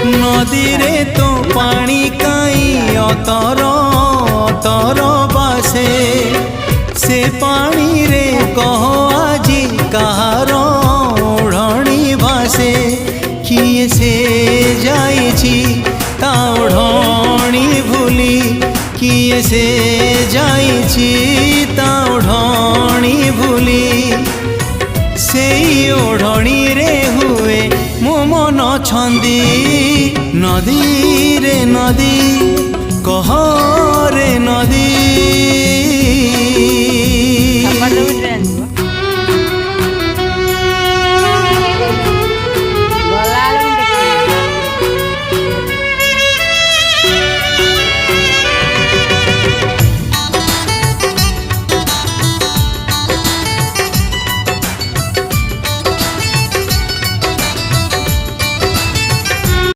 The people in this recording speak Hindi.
नदी रे तो पानी काई अतर अतर बासे से पानी रे कह आजी कहार ओढ़णी भासे किए से जाइछि ता ओढ़णी भूली किए से जाइछि ता ओढ़णी भूली से ओढ़णी रे हुए मो मन छंदी नदी रे नदी कह रे नदी।